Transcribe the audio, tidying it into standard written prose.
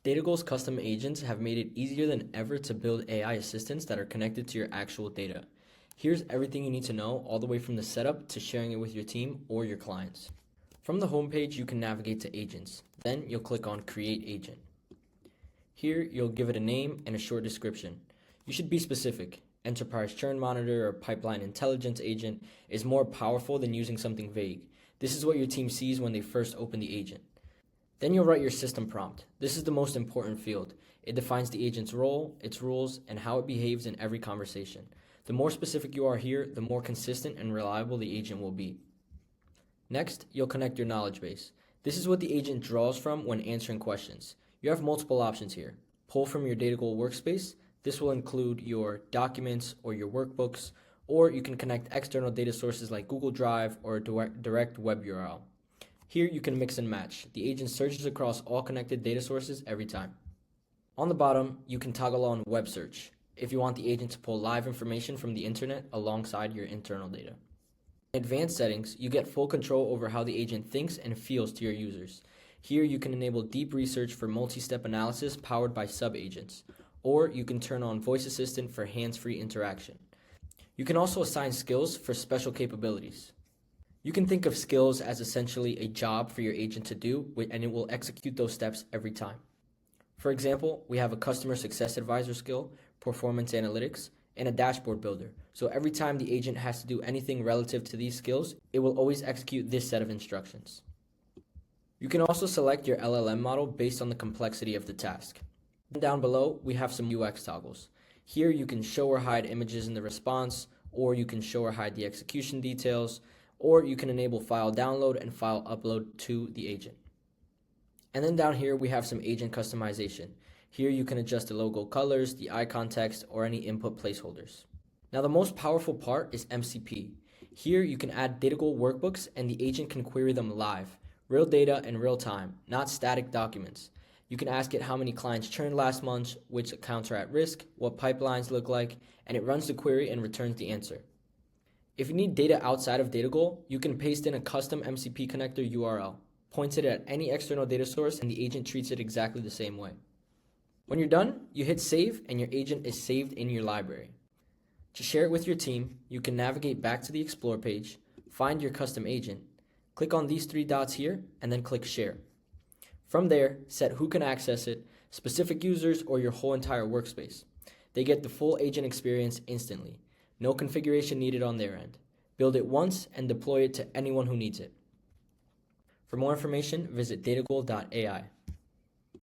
DataGOL's custom agents have made it easier than ever to build AI assistants that are connected to your actual data. Here's everything you need to know, all the way from the setup to sharing it with your team or your clients. From the homepage, you can navigate to Agents. Then you'll click on Create Agent. Here, you'll give it a name and a short description. You should be specific. Enterprise Churn Monitor or Pipeline Intelligence Agent is more powerful than using something vague. This is what your team sees when they first open the agent. Then you'll write your system prompt. This is the most important field. It defines the agent's role, its rules, and how it behaves in every conversation. The more specific you are here, the more consistent and reliable the agent will be. Next, you'll connect your knowledge base. This is what the agent draws from when answering questions. You have multiple options here. Pull from your DataGOL workspace. This will include your documents or your workbooks, or you can connect external data sources like Google Drive or a direct web URL. Here you can mix and match. The agent searches across all connected data sources every time. On the bottom, you can toggle on web search if you want the agent to pull live information from the internet alongside your internal data. In advanced settings, you get full control over how the agent thinks and feels to your users. Here you can enable deep research for multi-step analysis powered by sub-agents, or you can turn on Voice Assistant for hands-free interaction. You can also assign skills for special capabilities. You can think of skills as essentially a job for your agent to do, and it will execute those steps every time. For example, we have a customer success advisor skill, performance analytics, and a dashboard builder. So every time the agent has to do anything relative to these skills, it will always execute this set of instructions. You can also select your LLM model based on the complexity of the task. Down below, we have some UX toggles. Here you can show or hide images in the response, or you can show or hide the execution details, or you can enable file download and file upload to the agent. And then down here, we have some agent customization. Here you can adjust the logo colors, the icon text, or any input placeholders. Now the most powerful part is MCP. Here you can add DataGOL workbooks and the agent can query them live, real data in real time, not static documents. You can ask it how many clients churned last month, which accounts are at risk, what pipelines look like, and it runs the query and returns the answer. If you need data outside of DataGOL, you can paste in a custom MCP connector URL, points it at any external data source, and the agent treats it exactly the same way. When you're done, you hit save and your agent is saved in your library. To share it with your team, you can navigate back to the Explore page, find your custom agent, click on these three dots here, and then click Share. From there, set who can access it, specific users, or your whole entire workspace. They get the full agent experience instantly. No configuration needed on their end. Build it once and deploy it to anyone who needs it. For more information, visit datagol.ai.